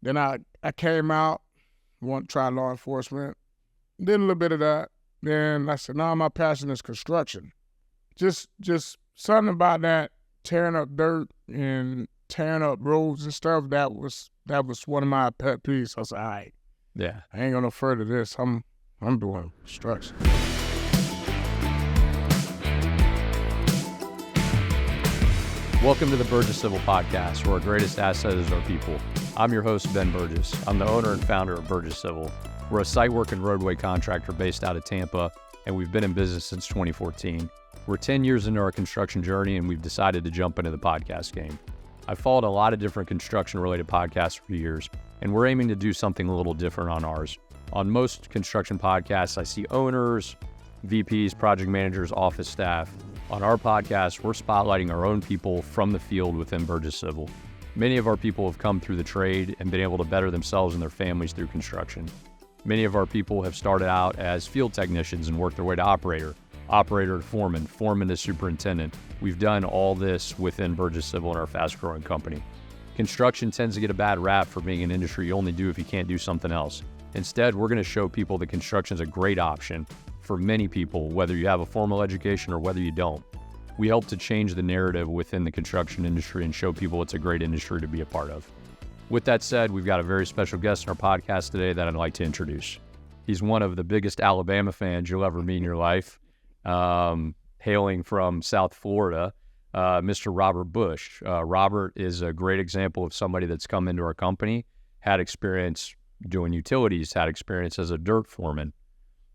Then I came out, wanted to try law enforcement, did a little bit of that. Then I said, no, my passion is construction. Just something about that, tearing up dirt and tearing up roads and stuff, that was one of my pet peeves. I was like, all right, Yeah. I ain't gonna further this. I'm doing construction. Welcome to the Burgess Civil Podcast, where our greatest asset is our people. I'm your host, Ben Burgess. I'm the owner and founder of Burgess Civil. We're a site work and roadway contractor based out of Tampa, and we've been in business since 2014. We're 10 years into our construction journey, and we've decided to jump into the podcast game. I've followed a lot of different construction-related podcasts for years, and we're aiming to do something a little different on ours. On most construction podcasts, I see owners, VPs, project managers, office staff. On our podcast, we're spotlighting our own people from the field within Burgess Civil. Many of our people have come through the trade and been able to better themselves and their families through construction. Many of our people have started out as field technicians and worked their way to operator to foreman to superintendent. We've done all this within Burgess Civil in our fast-growing company. Construction tends to get a bad rap for being an industry you only do if you can't do something else. Instead, we're going to show people that construction is a great option for many people, whether you have a formal education or whether you don't. We help to change the narrative within the construction industry and show people it's a great industry to be a part of. With that said, we've got a very special guest in our podcast today that I'd like to introduce. He's one of the biggest Alabama fans you'll ever meet in your life, hailing from South Florida, Mr. Robert Bush. Robert is a great example of somebody that's come into our company, had experience doing utilities, had experience as a dirt foreman,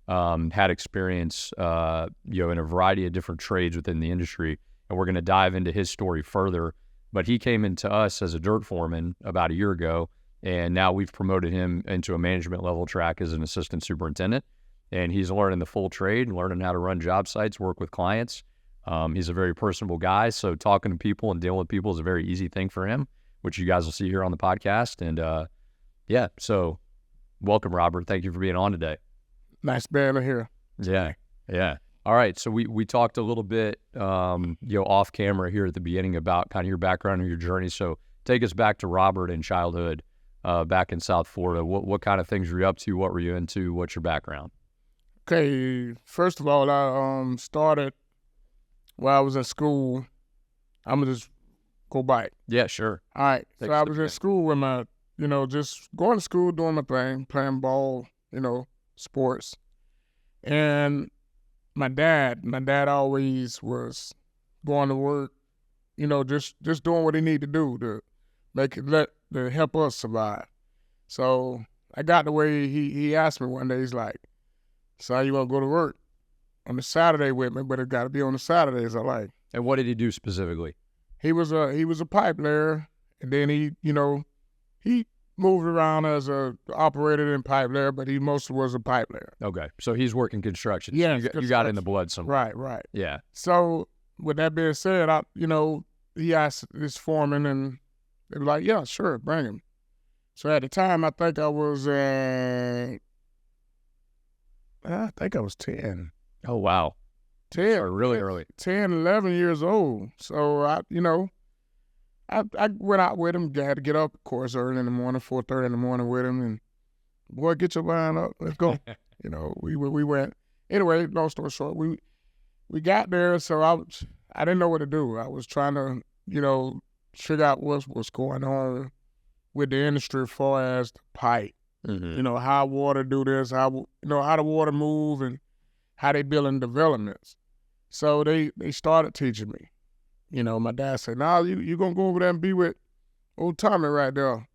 had experience, in a variety of different trades within the industry. And we're going to dive into his story further. But he came into us as a dirt foreman about a year ago, and now we've promoted him into a management level track as an assistant superintendent. And he's learning the full trade and learning how to run job sites, work with clients. He's a very personable guy, so talking to people and dealing with people is a very easy thing for him, which you guys will see here on the podcast. And so welcome, Robert. Thank you for being on today. Nice being here. Yeah. All right. So we talked a little bit, off camera here at the beginning about kind of your background and your journey. So take us back to Robert in childhood, back in South Florida. What kind of things were you up to? What were you into? What's your background? Okay. First of all, I started while I was in school. I'm gonna just go back. Yeah, sure. All right. So I was in school with my, just going to school, doing my thing, playing ball, sports. And my dad always was going to work, just doing what he needed to do to help us survive. So I got the way he asked me one day, he's like, "So you want to go to work on the Saturday with me, but it got to be on the Saturdays." I like. And what did he do specifically? He was a pipe layer, and then he moved around as a operator in pipe layer, but he mostly was a pipe layer. Okay, so he's working construction. Yeah, you got it in the blood somewhere. Right. Yeah. So with that being said, he asked this foreman, and they were like, "Yeah, sure, bring him." So at the time, I think I was 10. Oh, wow. 10. So really early. 10, 11 years old. So I went out with him, had to get up, of course, early in the morning, 4:30 in the morning with him, and, "Boy, get your line up, let's go." We went. Anyway, long story short, we got there, so I didn't know what to do. I was trying to, figure out what's going on with the industry as far as the pipe. Mm-hmm. How water do this, how the water move, and how they building developments. So they started teaching me. My dad said, "Nah, you gonna go over there and be with old Tommy right there.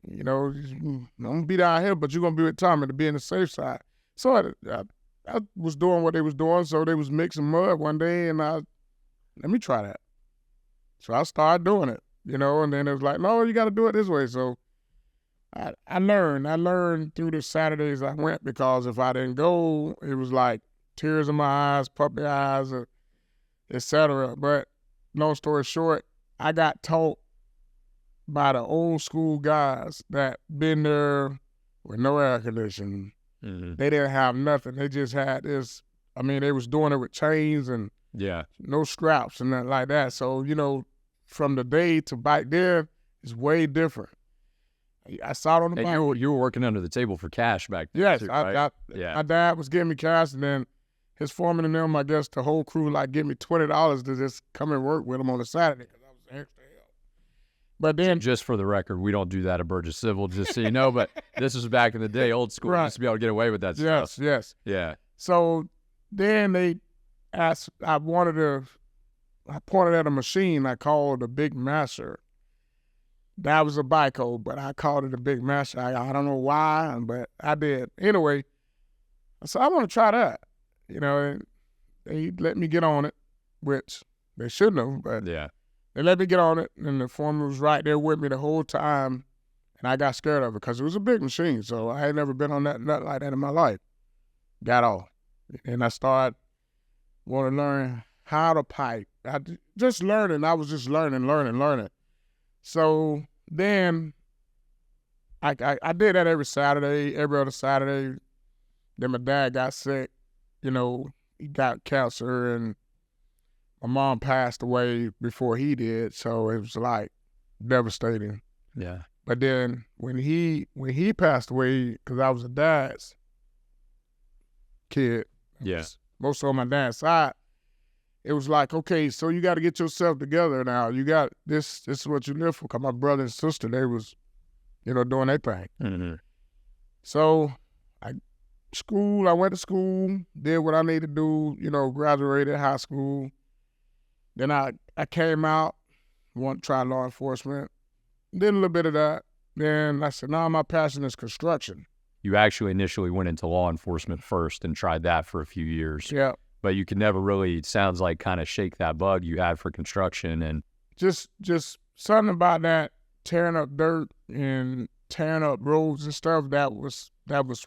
I'm gonna be down here, but you're gonna be with Tommy to be in the safe side." So I was doing what they was doing. So they was mixing mud one day, and let me try that. So I started doing it, and then it was like, "No, you got to do it this way." So I learned through the Saturdays I went, because if I didn't go, it was like tears in my eyes, puppy eyes, etc. But long story short, I got taught by the old school guys that been there with no air conditioning. Mm-hmm. They didn't have nothing. They just had this. They was doing it with chains and no straps and nothing like that. So, from the day to back there is way different. I saw it on the And bike. you were working under the table for cash back then, Yes, too, right? my dad was giving me cash, and then his foreman and them, I guess the whole crew, like, give me $20 to just come and work with them on a Saturday because I was extra help. But then, Just for the record, we don't do that at Burgess Civil, just so you know, but this was back in the day, old school. Right. Just to be able to get away with that stuff. yes. Yeah. So then they asked, I pointed at a machine I called a Big Masher. That was a backhoe, but I called it a Big Masher. I don't know why, but I did. Anyway, so I want to try that. And they let me get on it, which they shouldn't have, but Yeah. they let me get on it, and the foreman was right there with me the whole time, and I got scared of it because it was a big machine, so I had never been on nothing like that in my life. Got off, and I started wanting to learn how to pipe. I was just learning. So then I did that every Saturday, every other Saturday. Then my dad got sick, he got cancer, and my mom passed away before he did, so it was like devastating. Yeah. But then when he passed away, because I was a dad's kid, Yeah. most on my dad's side, it was like, okay, so you got to get yourself together now. You got this is what you live for. Because my brother and sister, they was, doing their thing. Mm-hmm. So I went to school, did what I needed to do, graduated high school. Then I came out, wanted to try law enforcement, did a little bit of that. Then I said, no, my passion is construction. You actually initially went into law enforcement first and tried that for a few years. Yeah. But you could never really, it sounds like, kind of shake that bug you had for construction. And Just something about that, tearing up dirt and tearing up roads and stuff, that was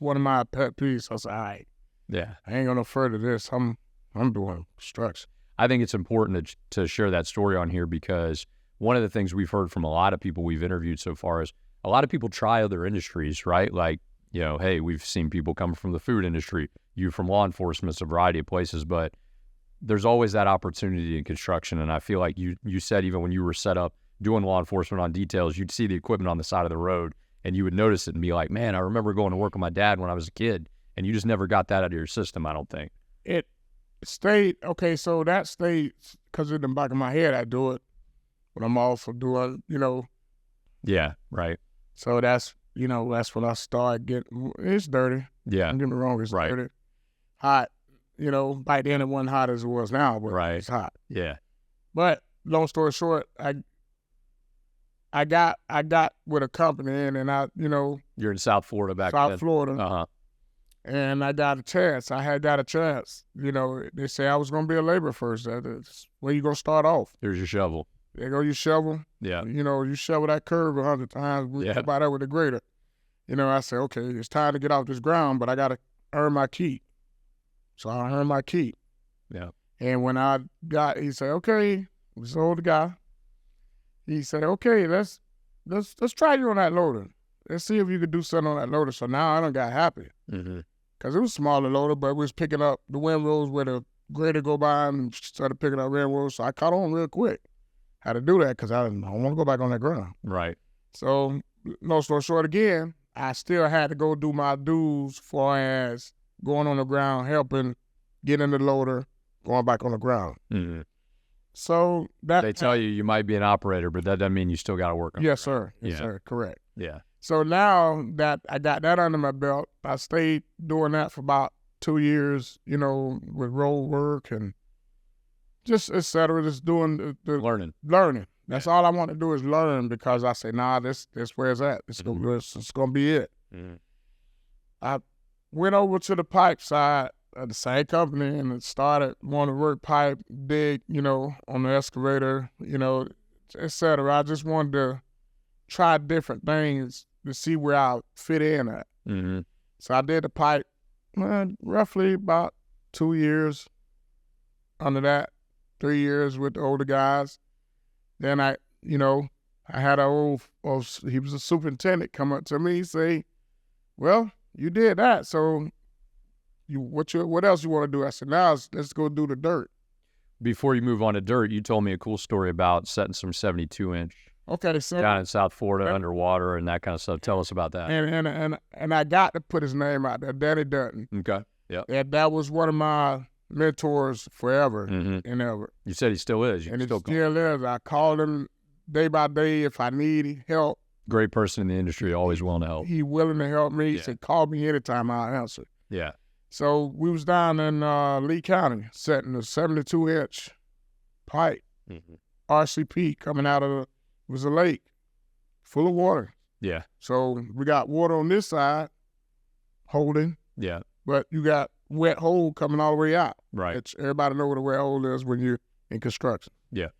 one of my pet peeves. I was like, all right, yeah, I ain't going no further this. I'm doing construction. I think it's important to share that story on here because one of the things we've heard from a lot of people we've interviewed so far is a lot of people try other industries, right? Like, hey, we've seen people come from the food industry, you from law enforcement, it's a variety of places, but there's always that opportunity in construction. And I feel like you said even when you were set up doing law enforcement on details, you'd see the equipment on the side of the road and you would notice it and be like, man, I remember going to work with my dad when I was a kid, and you just never got that out of your system, I don't think. It stayed, okay, so that stayed because in the back of my head, I do it, but I'm also doing, Yeah, right. So that's when I started getting, it's dirty. Yeah. Don't get me wrong, it's Right. dirty. Hot, back then it wasn't hot as it was now, but Right. it's hot. Yeah. But long story short, I got with a company and You're in South Florida back then. South Florida, Uh-huh. and I got a chance. I had got a chance. They say I was going to be a laborer first. That's where you going to start off. Here's your shovel. There go your shovel. Yeah. You shovel that curve 100 times. Yeah. About that with a grader. I said, okay, it's time to get off this ground, but I got to earn my keep. So I earned my keep. Yeah. And when he said, okay, this older guy. He said, okay, let's try you on that loader. Let's see if you could do something on that loader. So now I done got happy. Mm-hmm. Because it was a smaller loader, but we was picking up the windrows where the grader go by and started picking up windrows. So I caught on real quick how to do that because I don't want to go back on that ground. Right. So, long story short, again, I still had to go do my dues as far as going on the ground, helping, getting the loader, going back on the ground. Mm-hmm. So that They tell you might be an operator, but that doesn't mean you still got to work on Yes, it. sir. Yes, Yeah. sir. Correct. Yeah. So now that I got that under my belt, I stayed doing that for about 2 years, with road work and just et cetera, just doing the Learning. That's all I want to do is learn because I say, nah, this where it's at. It's Mhm. going to be it. Mm-hmm. I went over to the pipe side of the same company and started wanting to work pipe, dig, on the excavator, et cetera. I just wanted to try different things to see where I fit in at. Mm-hmm. So I did the pipe roughly about 2 years under that, 3 years with the older guys. Then I had he was a superintendent come up to me, say, well, you did that, so what else you want to do? I said, now let's go do the dirt. Before you move on to dirt, you told me a cool story about setting some 72-inch Okay, so down in South Florida, underwater and that kind of stuff. Tell us about that. and I got to put his name out there, Danny Dutton. Okay. Yeah. That was one of my mentors forever and ever. You said he still is. And still is. I called him day by day if I need help. Great person in the industry, always willing to help. He willing to help me. He said, call me anytime, I'll answer. Yeah. So we was down in Lee County setting a 72-inch pipe, RCP coming out of it was a lake full of water. Yeah. So we got water on this side holding. Yeah. But you got wet hole coming all the way out. Right. Everybody know what a wet hole is when you're in construction. Yeah.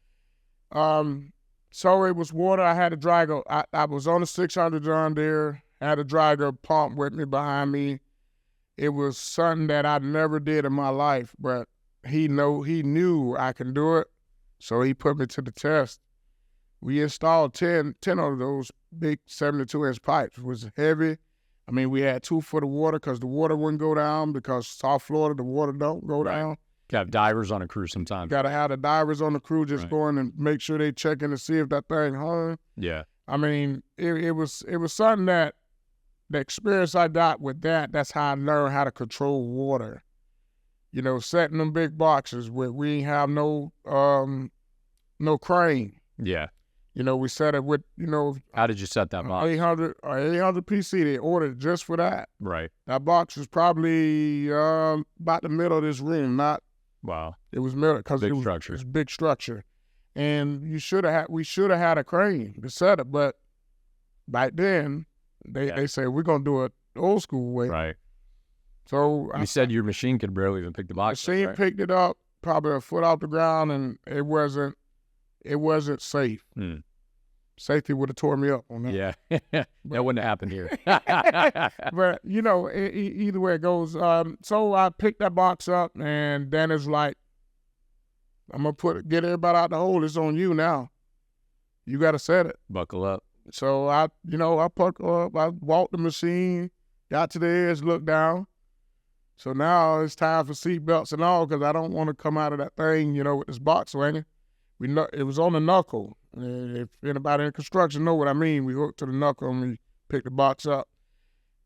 So it was water. I had a dragger. I was on a 600 John Deere. I had a dragger pump with me behind me. It was something that I never did in my life, but he knew I can do it. So he put me to the test. We installed 10 of those big 72-inch pipes. It was heavy. I mean, we had 2 foot of water because the water wouldn't go down because South Florida, the water don't go down. You have divers on a crew sometimes. Got to have the divers on the crew just going and make sure they checking to see if that thing hung. Yeah. I mean, it was something that the experience I got with that's how I learned how to control water. You know, setting them big boxes where we ain't have no crane. Yeah. You know, we set it with, How did you set that box? 800 PC. They ordered just for that. Right. That box was probably about the middle of this room. Wow. It was middle because it was big structure, and we should have had a crane to set it, but back then they said we're gonna do it the old school way. Right. So you said your machine could barely even pick the box. The machine picked it up probably a foot off the ground, and it wasn't safe. Safety would have tore me up on that. Yeah, that wouldn't have happened here. But either way it goes. So I picked that box up, and then it's like, I'm gonna get everybody out the hole. It's on you now. You got to set it. Buckle up. So I buckled up. I walked the machine, got to the edge, looked down. So now it's time for seat belts and all because I don't want to come out of that thing, with this box swinging. It was on the knuckle. If anybody in construction know what I mean, we hooked to the knuckle and we picked the box up.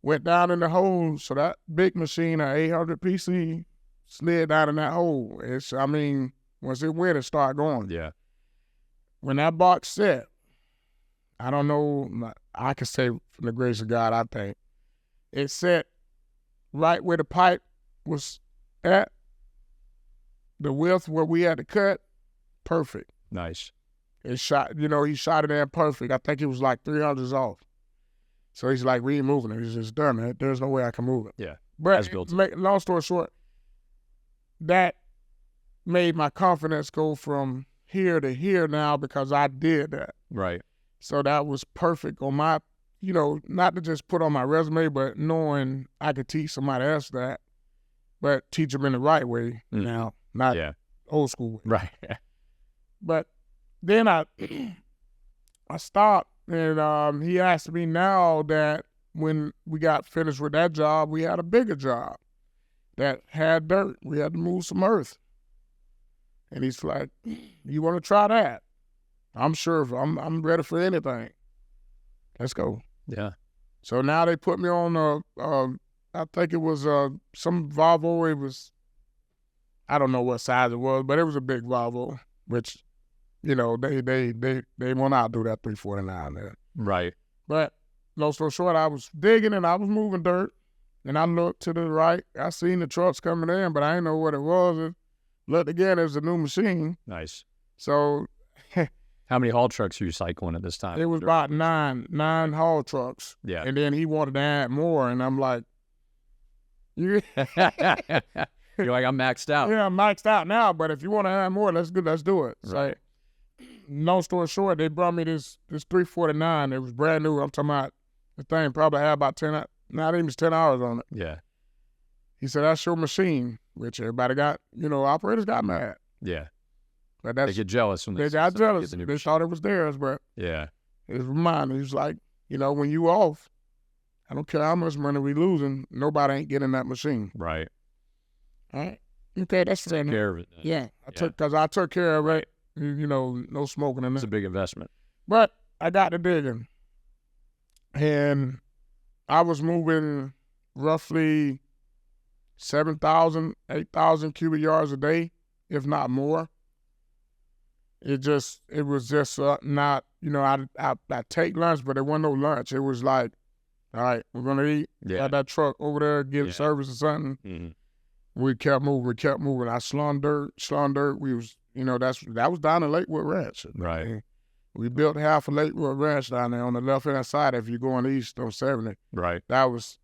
Went down in the hole, so that big machine, an 800 PC, slid down in that hole. Once it went, it started going. Yeah. When that box set, I don't know, I can say from the grace of God, I think, it set right where the pipe was at, the width where we had to cut, perfect. Nice. It shot, he shot it in perfect. I think it was like 300s off. So he's like, we ain't moving it. He's just done it. There's no way I can move it. Yeah. But long story short, that made my confidence go from here to here now because I did that. Right. So that was perfect on my, not to just put on my resume, but knowing I could teach somebody else that, but teach them in the right way now, not old school way. Right. But then I stopped, and he asked me now that when we got finished with that job, we had a bigger job that had dirt. We had to move some earth. And he's like, you want to try that? I'm sure I'm ready for anything. Let's go. Yeah. So now they put me on I think it was some Volvo. It was, I don't know what size it was, but it was a big Volvo, which, they won't outdo that 349 there. Right. But long story short, I was digging and I was moving dirt, and I looked to the right. I seen the trucks coming in, but I didn't know what it was. And looked again, it was a new machine. Nice. So how many haul trucks are you cycling at this time? It was about nine haul trucks. Yeah. And then he wanted to add more, and I'm like, You're like, I'm maxed out. Yeah, I'm maxed out now, but if you want to add more, let's do it. Right. So, long story short, they brought me this 349. It was brand new. I'm talking about the thing probably had about 10 hours on it. Yeah. He said, that's your machine, which everybody got, operators got mad. Yeah. But they get jealous when they got jealous. They thought it was theirs, but yeah. It was mine. He was like, when you off, I don't care how much money we losing, nobody ain't getting that machine. Right. All right. Okay, that's Take care of it. Yeah. I took care of it. No smoking in there. It's a big investment. But I got to digging, and I was moving roughly 7,000, 8,000 cubic yards a day, if not more. It was just not, I take lunch, but there wasn't no lunch. It was like, all right, we're going to eat. Yeah. Got that truck over there, give service or something. Mm-hmm. We kept moving. I slung dirt. We was, that was down at Lakewood Ranch. Right. And we built half of Lakewood Ranch down there on the left-hand side if you're going east on 70. Right. That was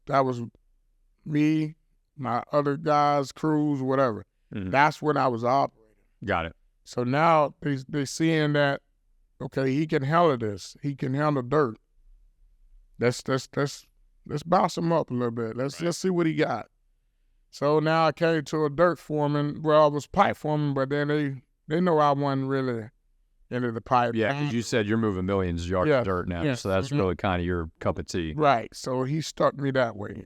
me, my other guys, crews, whatever. Mm-hmm. That's when I was operating. Got it. So now they seeing that, okay, he can handle this. He can handle dirt. Let's bounce him up a little bit. Let's see what he got. So now I came to a dirt foreman. Well, I was pipe foreman, but then they know I wasn't really into the pipe. Yeah, because you said you're moving millions of yards of dirt now, so that's really kind of your cup of tea. Right. So he stuck me that way.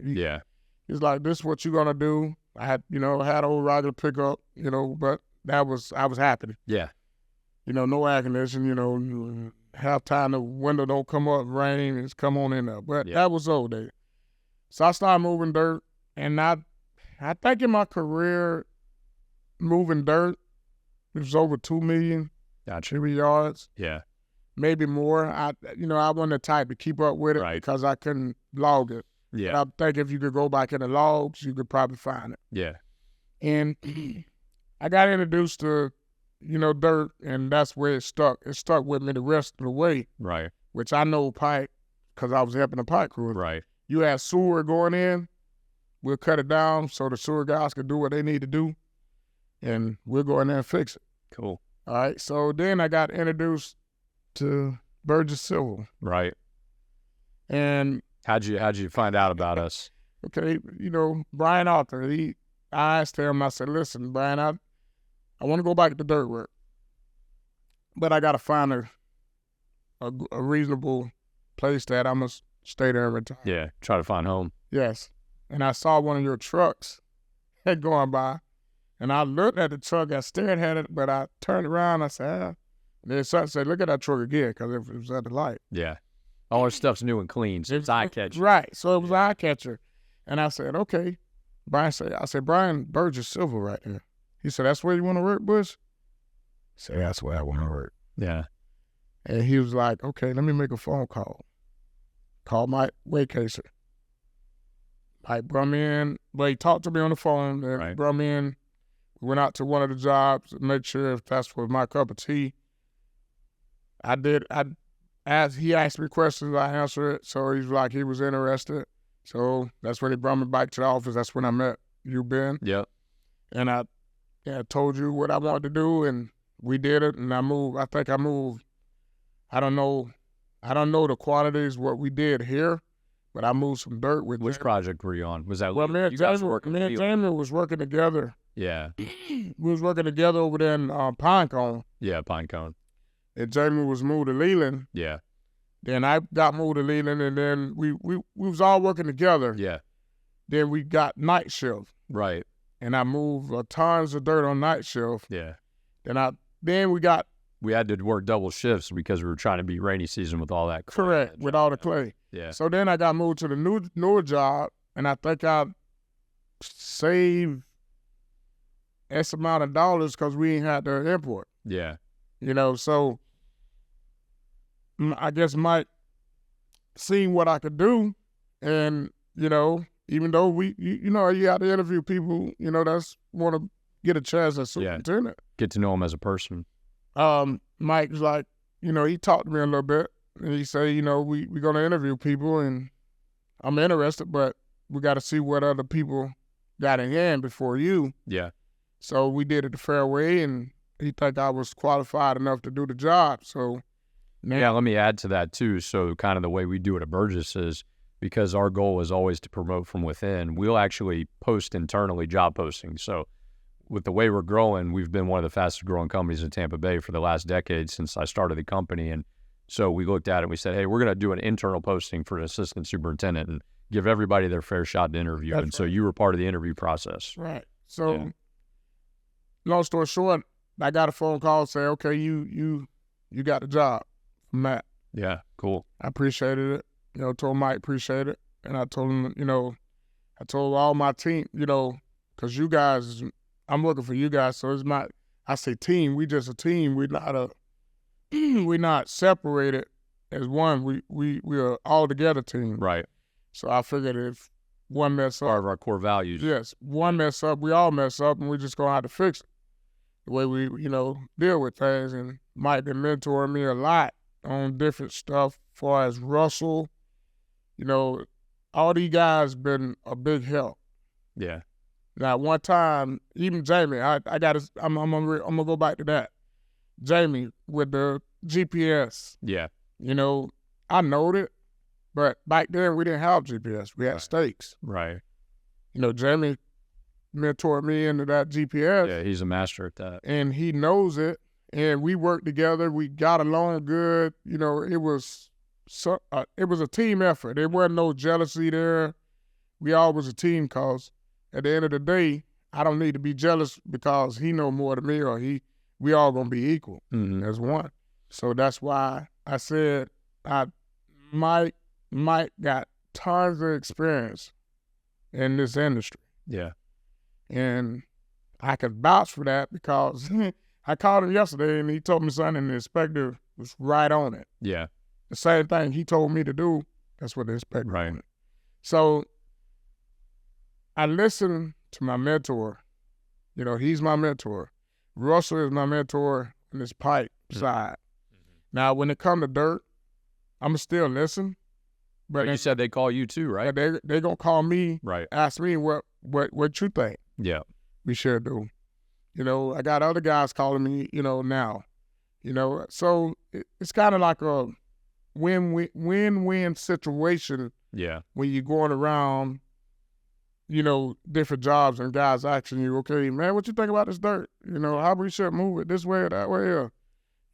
He's like, this is what you're gonna do. I had, had old Roger pickup, but I was happy. Yeah. No air conditioning, half time the window don't come up, rain, it's come on in there. But that was old day. So I started moving dirt, and I think in my career, moving dirt, it was over 2 million cubic yards. Yeah. Maybe more. I wasn't the type to keep up with it because I couldn't log it. Yeah. But I think if you could go back in the logs, you could probably find it. Yeah. And I got introduced to, dirt, and that's where it stuck. It stuck with me the rest of the way. Right. Which I know pipe because I was helping the pipe crew. Right. You had sewer going in, we'll cut it down so the sewer guys can do what they need to do, and we'll go in there and fix it. Cool. All right. So then I got introduced to Burgess Civil. Right. And how'd you find out about us? Okay, Brian Arthur, I asked him, I said, listen, Brian, I want to go back to dirt work, but I got to find a reasonable place that I'm going to stay there and retire. Yeah, try to find home. Yes. And I saw one of your trucks going by, and I looked at the truck, I stared at it, but I turned around, I said, And then something said, look at that truck again, because it was at the light. Yeah. All our stuff's new and clean, so it's eye-catcher. Right, so it was eye-catcher. And I said, okay. I said, Brian Burgess Silver right there. He said, that's where you want to work, Bush? I said, that's where I want to work. Yeah. And he was like, okay, let me make a phone call. Call Mike Waycaser. Mike brought me in, but he talked to me on the phone, and brought me in. We went out to one of the jobs to make sure if that's was my cup of tea. He asked me questions, I answered it, so he's like, he was interested. So that's when he brought me back to the office. That's when I met you, Ben. Yep. And I told you what I wanted to do, and we did it, and I moved. I think I moved. I don't know the quantities, what we did here, but I moved some dirt with Which project were you on? Was that me and Jamie was working together. Yeah. We was working together over there in Pinecone. Yeah, Pinecone. And Jamie was moved to Leland. Yeah. Then I got moved to Leland, and then we was all working together. Yeah. Then we got night shift. Right. And I moved tons of dirt on night shift. Yeah. We had to work double shifts because we were trying to beat rainy season with all that clay. Correct, with all the clay. Yeah. So then I got moved to the newer job, and I think I saved S amount of dollars because we ain't had to import. Yeah. So I guess Mike seen what I could do, and, even though you got to interview people, that's want to get a chance as superintendent. Get to know them as a person. Mike's like, he talked to me a little bit, and he said, we're going to interview people, and I'm interested, but we got to see what other people got in hand before you. Yeah. So we did it the fair way, and he thought I was qualified enough to do the job. So yeah, let me add to that too. So kind of the way we do it at Burgess is, because our goal is always to promote from within, we'll actually post internally job postings. So with the way we're growing, we've been one of the fastest growing companies in Tampa Bay for the last decade since I started the company. And so we looked at it and we said, hey, we're going to do an internal posting for an assistant superintendent and give everybody their fair shot to interview. That's so you were part of the interview process. Right. So long story short, I got a phone call say, okay, you got the job from Matt. Yeah, cool. I appreciated it. Told Mike appreciate it. And I told him, I told all my team, because you guys, I'm looking for you guys. So I say team, we just a team. We're not separated as one. We are all together team. Right. So I figured if one mess up. Part of our core values. Yes. One mess up, we all mess up, and we just going to have to fix it. The way we, deal with things. And Mike been mentoring me a lot on different stuff as far as Russell. All these guys been a big help. Yeah. Now, one time, even Jamie, I'm gonna go back to that. Jamie with the GPS. Yeah. I knowed it, but back then we didn't have GPS. We had stakes. Right. Jamie mentored me into that GPS. Yeah, he's a master at that. And he knows it. And we worked together. We got along good. It was a team effort. There wasn't no jealousy there. We all was a team, cause at the end of the day, I don't need to be jealous because he know more than me, or we all gonna be equal as one. So that's why I said Mike got tons of experience in this industry. Yeah. And I could vouch for that because I called him yesterday and he told me something, and the inspector was right on it. Yeah. The same thing he told me to do, that's what the inspector wanted. Right. So I listened to my mentor. He's my mentor. Russell is my mentor on this pipe side. Now, when it comes to dirt, I'm still listen. But you said they call you too, right? They're going to call me, right? Ask me what you think. Yeah. We sure do. I got other guys calling me, now. So it's kind of like a win-win situation. Yeah. When you're going around, different jobs and guys asking you, okay, man, what you think about this dirt? How we should move it this way or that way? Or,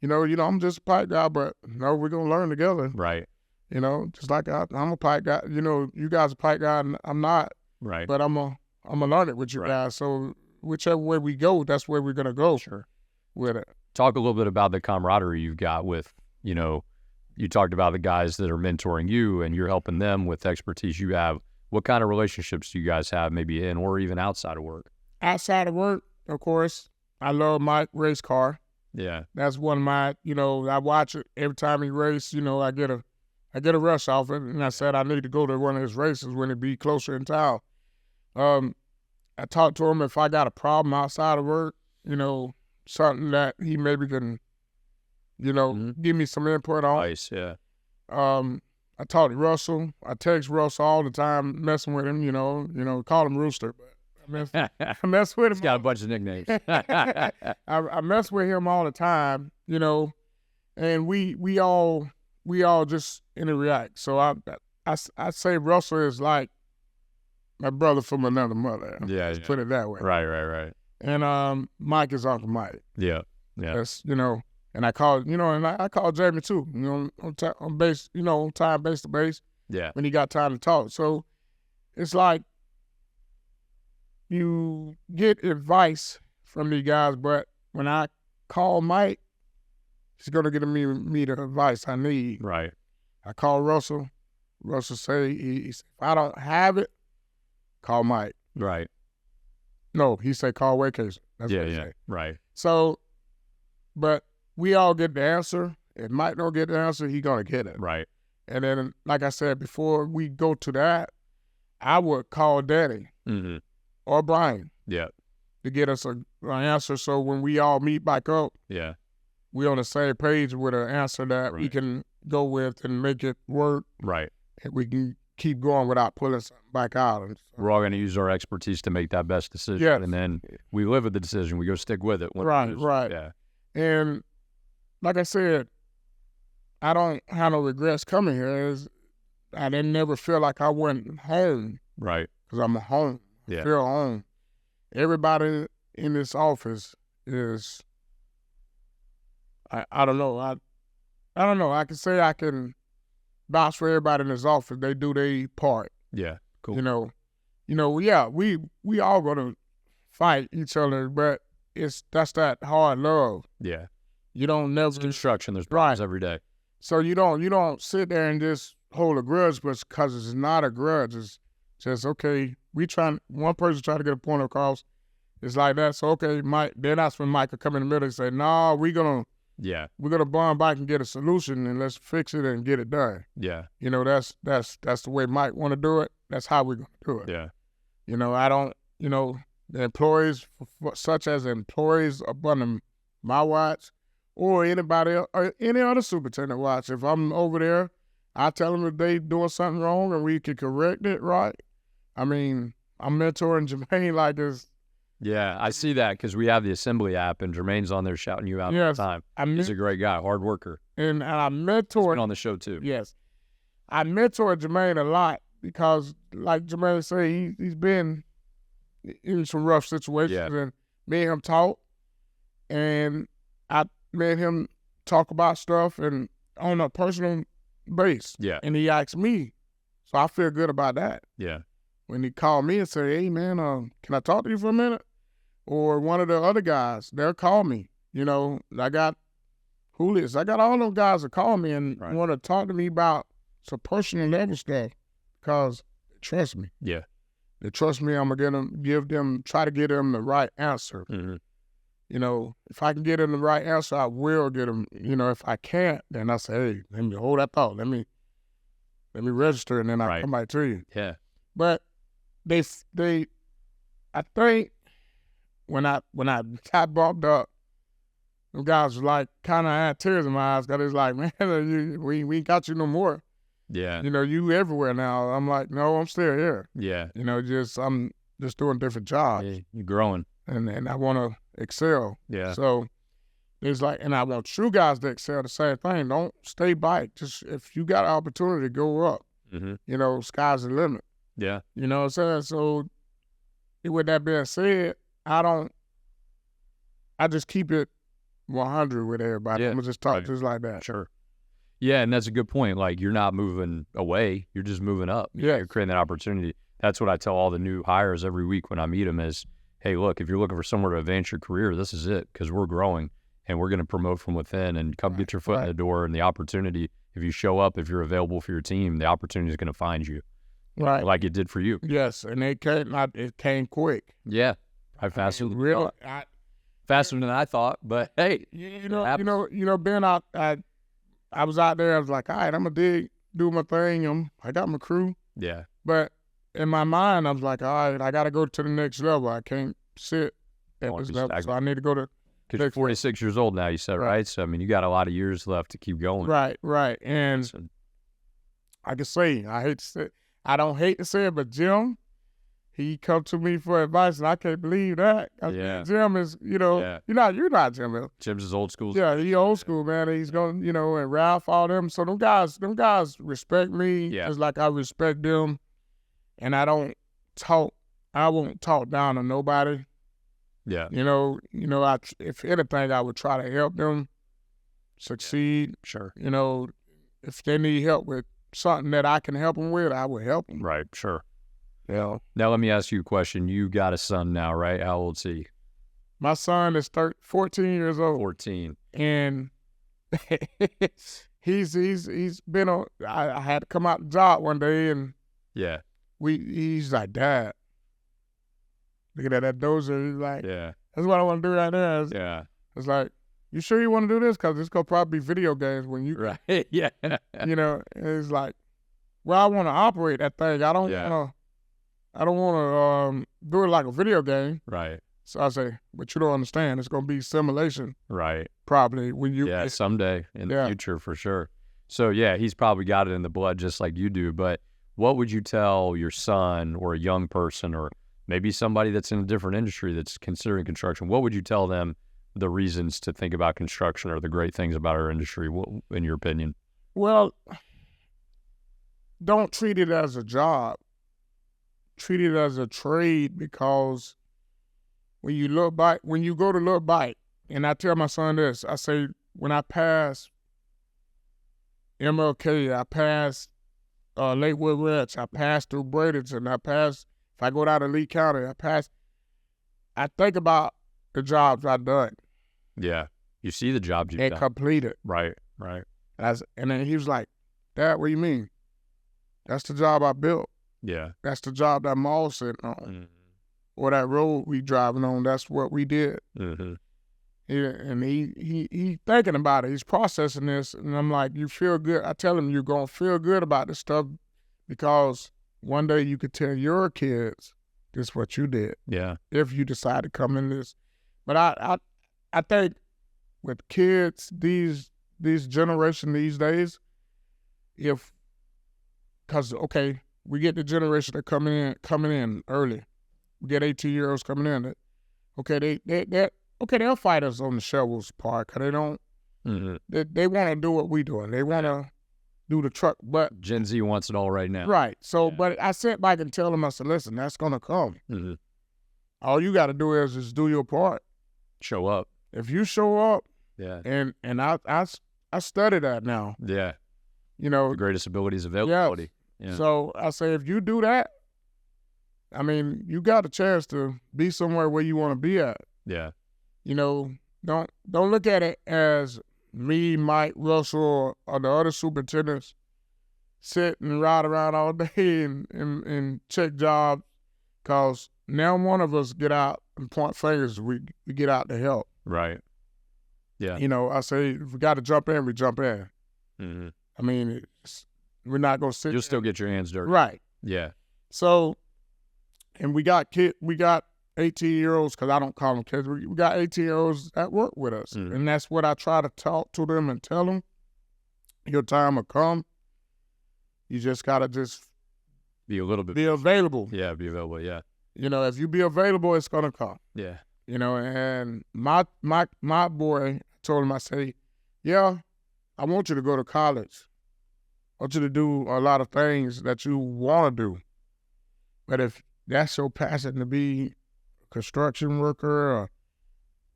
I'm just a pipe guy, but no, we're going to learn together. Right. Just like I'm a pipe guy. You guys are a pipe guy and I'm not. Right. But I'm going to learn it with you guys. So whichever way we go, that's where we're going to go. Sure. With it. Talk a little bit about the camaraderie you've got with, you talked about the guys that are mentoring you and you're helping them with expertise you have. What kind of relationships do you guys have, maybe in or even outside of work? Outside of work, of course, I love Mike race car. Yeah. That's one of my, I watch it every time he race, I get a rush off it. And I said I need to go to one of his races when it be closer in town. I talked to him if I got a problem outside of work, something that he maybe can, give me some input on. Nice, yeah. I talked to Russell. I text Russell all the time, messing with him, call him Rooster. But I mess with him. He's got a bunch of nicknames. I mess with him all the time, and we all just interact. So I say Russell is like my brother from another mother. Yeah, Put it that way. Right. And Mike is Uncle Mike. Yeah. That's and I called, and I called Jamie too, on time base to base. Yeah. When he got time to talk. So it's like you get advice from these guys, but when I call Mike, he's gonna give me the advice I need. Right. I call Russell. Russell say if I don't have it, call Mike. Right. No, he say call Waycase. That's what he say. Right. So, but we all get the answer. If Mike don't get the answer, he gonna get it. Right. And then, like I said, before we go to that, I would call Danny or Brian. Yeah. To get us an answer. So when we all meet back up, we on the same page with an answer that we can go with and make it work. Right. And we can keep going without pulling something back out. And so, we're all going to use our expertise to make that best decision. Yes. And then we live with the decision. We go stick with it. Right. Yeah. And like I said, I don't have no regrets coming here. I didn't never feel like I wasn't home. Right. Because I'm home. Yeah. I feel home. Everybody in this office is, I don't know. I don't know. I can say I can vouch for everybody in this office. They do their part. Yeah. Cool. We all gonna fight each other, but that's that hard love. Yeah. You don't never it's construction. There's problems every day. So you don't sit there and just hold a grudge, but because it's not a grudge, it's just okay. One person try to get a point across. It's like that. So okay, Mike. Then that's when Mike will come in the middle and say, "No, we're gonna bond back and get a solution and let's fix it and get it done." Yeah. That's the way Mike want to do it. That's how we're gonna do it. Yeah. I don't. The employees, such as employees up under my watch, or anybody else, or any other superintendent watch. If I'm over there, I tell them if they doing something wrong and we can correct it, right? I mean, I'm mentoring Jermaine like this. Yeah, I see that because we have the Assembly app and Jermaine's on there shouting you out all the time. He's a great guy, hard worker. And I mentor. He's been on the show too. Yes. I mentor Jermaine a lot because, like Jermaine said, he's been in some rough situations, and me and him talk, and I made him talk about stuff and on a personal base. Yeah. And he asked me, so I feel good about that. Yeah. When he called me and said, "Hey man, can I talk to you for a minute?" Or one of the other guys, they'll call me. I got Julius. I got all those guys that call me and want to talk to me about some personal level stuff because they trust me. Yeah. They trust me. I'm gonna try to get them the right answer. Mm-hmm. If I can get them the right answer, I will get them. If I can't, then I say, "Hey, let me hold that thought. Let me register, and then I come back to you." Yeah. But I think when I got bumped up, the guys was like kind of had tears in my eyes because it's like, "Man, we ain't got you no more." Yeah. You everywhere now. I'm like, "No, I'm still here." Yeah. I'm just doing different jobs. Yeah, you're growing. And I want to excel. Yeah. So it's like, and I want true guys to excel the same thing. Don't stay back. Just if you got an opportunity, go up. Mm-hmm. Sky's the limit. Yeah. You know what I'm saying? So with that being said, I just keep it 100 with everybody. Yeah. I'm going to just talk just like that. Sure. Yeah, and that's a good point. Like, you're not moving away. You're just moving up. Yeah. You're creating that opportunity. That's what I tell all the new hires every week when I meet them is, hey, look, if you're looking for somewhere to advance your career, this is it because we're growing and we're going to promote from within and come get your foot in the door and the opportunity. If you show up, if you're available for your team, the opportunity is going to find you. Right. Like it did for you. Yes, and it came quick. Yeah. Faster than I thought, but hey. Ben, I was out there, I was like, all right, I'm going to do my thing. I got my crew. Yeah. But in my mind, I was like, all right, I got to go to the next level. I can't sit at this level, so I need to go to. Because you're 46 years old now, you said, right? So, I mean, you got a lot of years left to keep going. Right. And I can say, I don't hate to say it, but Jim, he come to me for advice, and I can't believe that. Yeah. Jim is, you're not Jim. Jim's is old school. Yeah, he old school, man. He's going, and Ralph, all them. So them guys respect me just like I respect them. And I won't talk down to nobody. Yeah. If anything, I would try to help them succeed. Yeah. Sure. If they need help with something that I can help them with, I will help them. Right. Sure. Yeah. Now let me ask you a question. You got a son now, right? How old's he? My son is 14 years old. 14. And he's been on. I had to come out the job one day, and he's like, "Dad, look at that dozer." He's like, "Yeah, that's what I want to do right now." It's like, "You sure you want to do this? Because it's gonna probably be video games when you right." Yeah. It's like, well, I want to operate that thing. I don't want to do it like a video game. Right. So I say, but you don't understand. It's going to be simulation. Right. Probably when you. Yeah, someday in the future for sure. So, yeah, he's probably got it in the blood just like you do. But what would you tell your son or a young person or maybe somebody that's in a different industry that's considering construction? What would you tell them the reasons to think about construction or the great things about our industry, in your opinion? Well, don't treat it as a job. Treat it as a trade because when you go to look back, and I tell my son this, I say, when I pass MLK, I pass Lakewood Ranch, I pass through Bradenton, if I go down to Lee County, I think about the jobs I've done. Yeah. You see the jobs you've done. And completed. Right. And then he was like, Dad, what do you mean? That's the job I built. Yeah. That's the job that mall sitting on. Mm-hmm. Or that road we driving on, that's what we did. Mm-hmm. And he thinking about it. He's processing this. And I'm like, you feel good. I tell him you're going to feel good about this stuff because one day you could tell your kids this is what you did. Yeah. If you decide to come in this. But I think with kids, these generation these days, because we get the generation that coming in early. We get 18-year-olds coming in. They'll fight us on the shovels part because they don't. Mm-hmm. They want to do what we doing. They want to do the truck, but Gen Z wants it all right now. right. So, Yeah. but I sat back and tell them, I said, listen, that's gonna come. Mm-hmm. All you got to do is just do your part. Show up. If you show up, Yeah. and I study that now. Yeah. You know, The greatest abilities availability. Yeah. so I say if you do that, I mean, you got a chance to be somewhere where you want to be at. Yeah. You know, don't look at it as me, Mike, Russell, or the other superintendents sit and ride around all day and check jobs, because now one of us get out and point fingers. We get out to help. Right. Yeah. You know, I say if we got to jump in, we jump in. Mm-hmm. I mean, we're not gonna sit. You'll still get your hands dirty. Right. Yeah. So, and we got 18-year-olds, because I don't call them kids. We got 18-year-olds that work with us. Mm. And that's what I try to talk to them and tell them. Your time will come. You just got to just Be a little bit. be available. Yeah. Be available. Yeah. You know, if you be available, it's going to come. Yeah. You know, and my boy, I told him, I say, yeah, I want you to go to college. I want you to do a lot of things that you want to do. But if that's your passion to be a construction worker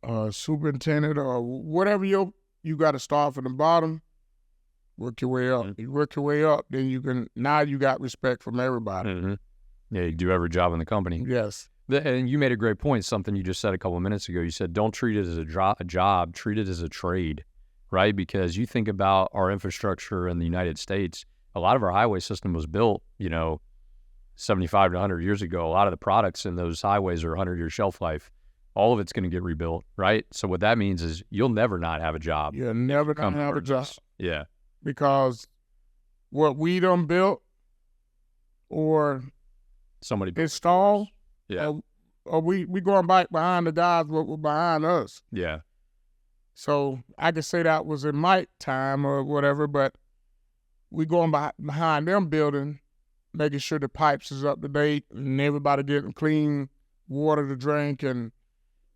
or a superintendent or whatever you got to start from the bottom, work your way up. Mm-hmm. You work your way up, then now you got respect from everybody. Mm-hmm. Yeah. You do every job in the company. Yes. And you made a great point, something you just said a couple of minutes ago. You said, don't treat it as a job, treat it as a trade, right? Because you think about our infrastructure in the United States, a lot of our highway system was built, 75 to 100 years ago. A lot of the products in those highways are 100-year shelf life. All of it's going to get rebuilt, right? So what that means is you'll never not have a job. You'll never not have a job. Yeah. Because what we done built or Somebody installed, Yeah. or we going back behind the guys what were behind us. Yeah. So I could say that was in my time or whatever, but we going behind them building, making sure the pipes is up to date and everybody getting clean water to drink and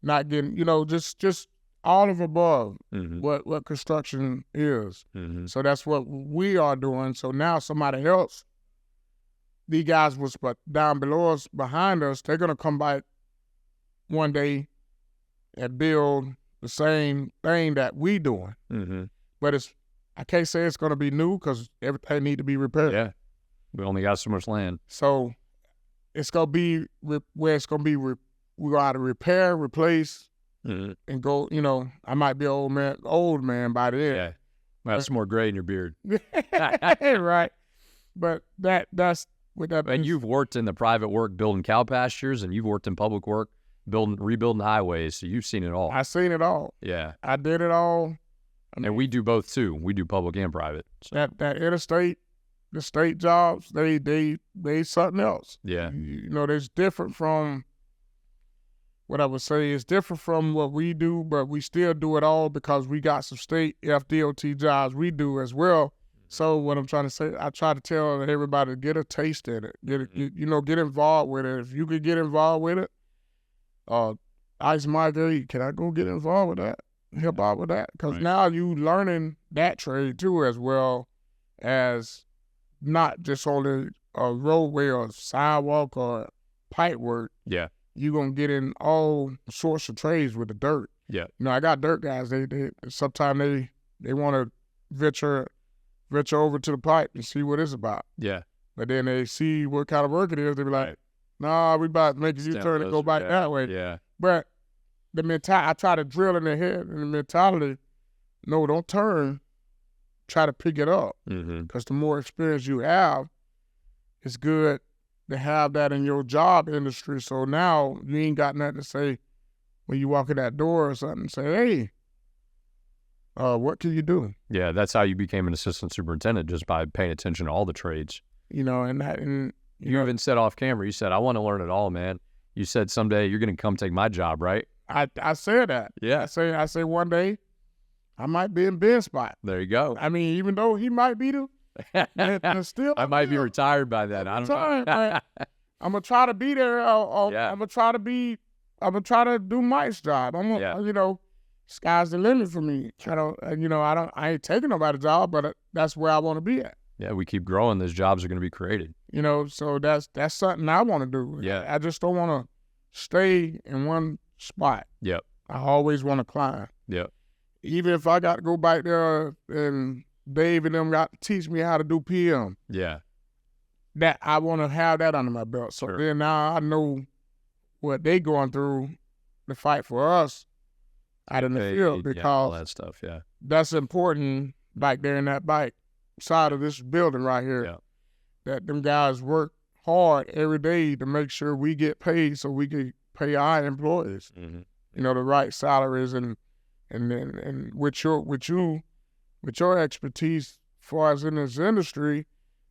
not getting, just all of above Mm-hmm. what construction is. Mm-hmm. So that's what we are doing. So now somebody else, these guys was but down below us, behind us, they're gonna come back one day and build the same thing that we doing. Mm-hmm. But I can't say it's gonna be new because everything need to be repaired. Yeah. We only got so much land. So it's gonna be where it's gonna be. We're gonna have to repair, replace, Mm-hmm. and go. I might be old man by then. Yeah. Have some more gray in your beard. Right. But that's with that. And you've worked in the private work building cow pastures, and you've worked in public work rebuilding highways, so you've seen it all. I seen it all. Yeah. I did it all. And we do both too. We do public and private. So. That interstate, the state jobs, they something else. Yeah. There's different from what I would say is different from what we do, but we still do it all because we got some state FDOT jobs we do as well. So what I'm trying to say, I try to tell everybody to get a taste in it, get involved with it. If you could get involved with it, Ice Mike, can I go get involved with that? Help out with that? Because now you learning that trade too, as well as not just only a roadway or sidewalk or pipework. Yeah. You gonna get in all sorts of trades with the dirt. Yeah. I got dirt guys. They sometimes they want to venture over to the pipe and see what it's about. Yeah. But then they see what kind of work it is. They be like, nah, we about to make a U-turn and go back that way. Yeah. But the mentality, I try to drill in their head, and the mentality, no, don't turn. try to pick it up. Mm-hmm. Because the more experience you have, it's good to have that in your job industry. So now you ain't got nothing to say when you walk in that door or something. Say, hey, what can you do? Yeah, that's how you became an assistant superintendent, just by paying attention to all the trades. You know, and you even said off camera, you said, I want to learn it all, man. You said someday you're going to come take my job, right? I said that. Yeah. I say one day I might be in Ben's spot. There you go. I mean, even though he might be still I might be retired by then. I don't know. I'm gonna try to be there. I'm gonna try to do Mike's job. You know, sky's the limit for me. I ain't taking nobody's job, but that's where I want to be at. Yeah, we keep growing. Those jobs are going to be created. You know, so that's something I want to do. Yeah. I just don't want to stay in one spot. Yep. I always want to climb. Yep. Even if I got to go back there and Dave and them got to teach me how to do PM. Yeah. That I want to have that under my belt. So then now I know what they going through to fight for us out in the field, because all that stuff. Yeah. That's important back there in that bike side of this building right here. Yeah. That them guys work hard every day to make sure we get paid so we can pay our employees. Mm-hmm. You know, the right salaries and with your expertise as far as in this industry,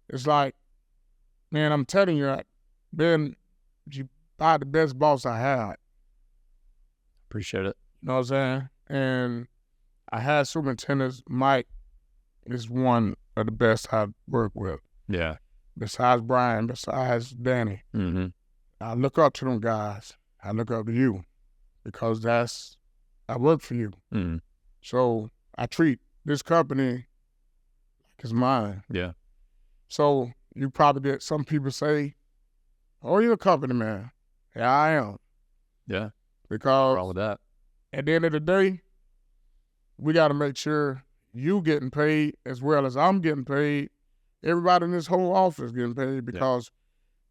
it's like, man, I'm telling you, Ben, you buy the best boss I had. Appreciate it. You know what I'm saying? And I had superintendents. Mike is one of the best I've worked with. Yeah. Besides Brian, besides Danny. Mm-hmm. I look up to them guys. I look up to you because I work for you. Mm-hmm. So I treat this company like it's mine. Yeah. So you probably get some people say, oh, you're a company man. Yeah, I am. Yeah. Because what's wrong with that? At the end of the day, we got to make sure you getting paid as well as I'm getting paid. Everybody in this whole office getting paid because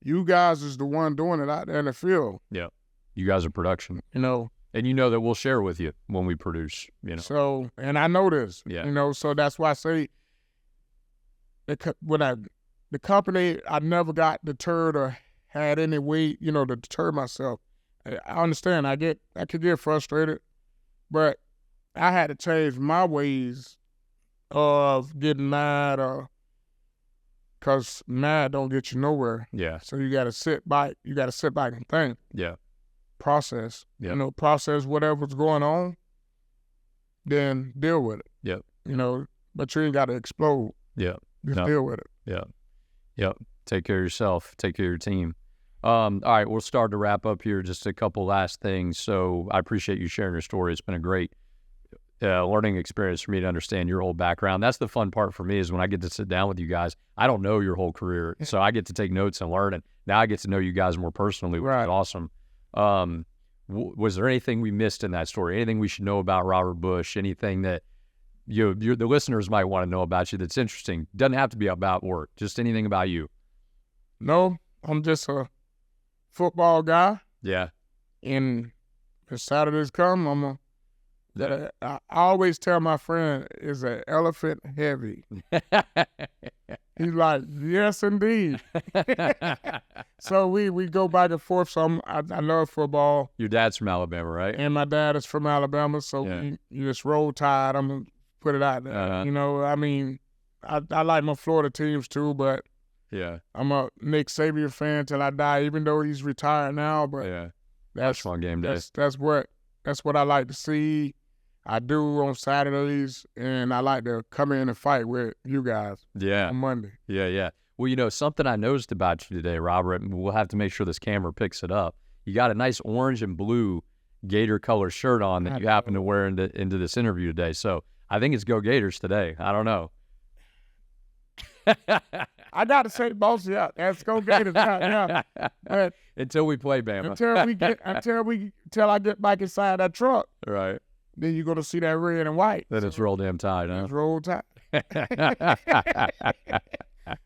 you guys is the one doing it out there in the field. Yeah. You guys are production. You know. And you know that we'll share with you when we produce, you know. So, and I know this. Yeah. You know, so that's why I say the company, I never got deterred or had any way, you know, to deter myself. I understand. I could get frustrated, but I had to change my ways of getting mad, or because mad don't get you nowhere. Yeah. So you got to sit back. You got to sit back and think. Yeah. Process. Yeah. You know, process whatever's going on, then deal with it. Yep. You know, but you ain't got to explode. Yeah. Just deal with it. Yeah. Yep. Take care of yourself. Take care of your team. All right, we'll start to wrap up here. Just a couple last things. So I appreciate you sharing your story. It's been a great learning experience for me to understand your whole background. That's the fun part for me, is when I get to sit down with you guys. I don't know your whole career, so I get to take notes and learn. And now I get to know you guys more personally, which is awesome. Was there anything we missed in that story? Anything we should know about Robert Bush? Anything that the listeners might want to know about you that's interesting? Doesn't have to be about work. Just anything about you. No, I'm just a football guy. Yeah. And if Saturdays come, I always tell my friend, is an elephant heavy? He's like, yes, indeed. So we go back and forth. So I love football. Your dad's from Alabama, right? And my dad is from Alabama. So you just roll tide. I'm going to put it out there. You know, I mean, I like my Florida teams too, but yeah, I'm a Nick Saban fan till I die, even though he's retired now. But that's fun game day. That's what I like to see. I do on Saturdays, and I like to come in and fight with you guys. Yeah. On Monday. Yeah. Well, you know, something I noticed about you today, Robert, and we'll have to make sure this camera picks it up. You got a nice orange and blue Gator color shirt on that you happen to wear into this interview today. So I think it's Go Gators today. I don't know. I got to say, boss, let's go Gators. Yeah. But until we play Bama. Until I get back inside that truck. Right. Then you're going to see that red and white. Then it's roll damn tide, huh? It's roll tide.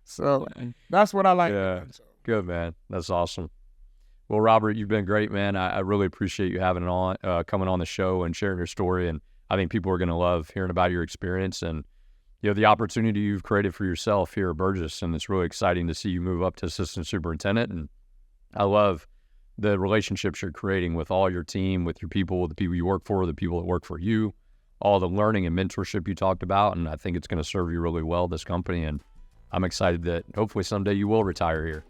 So that's what I like. Yeah. Good, man. That's awesome. Well, Robert, you've been great, man. I really appreciate you coming on the show and sharing your story. And I think people are going to love hearing about your experience. And the opportunity you've created for yourself here at Burgess, and it's really exciting to see you move up to assistant superintendent. And I love the relationships you're creating with all your team, with your people, with the people you work for, the people that work for you, all the learning and mentorship you talked about. And I think it's going to serve you really well, this company. And I'm excited that hopefully someday you will retire here.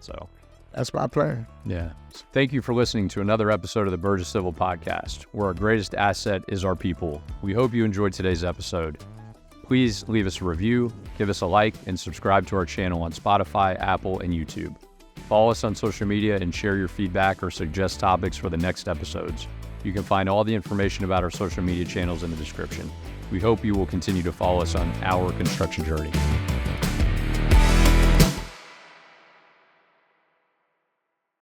So that's my plan. Yeah. Thank you for listening to another episode of the Burgess Civil Podcast, where our greatest asset is our people. We hope you enjoyed today's episode. Please leave us a review, give us a like, and subscribe to our channel on Spotify, Apple, and YouTube. Follow us on social media and share your feedback or suggest topics for the next episodes. You can find all the information about our social media channels in the description. We hope you will continue to follow us on our construction journey.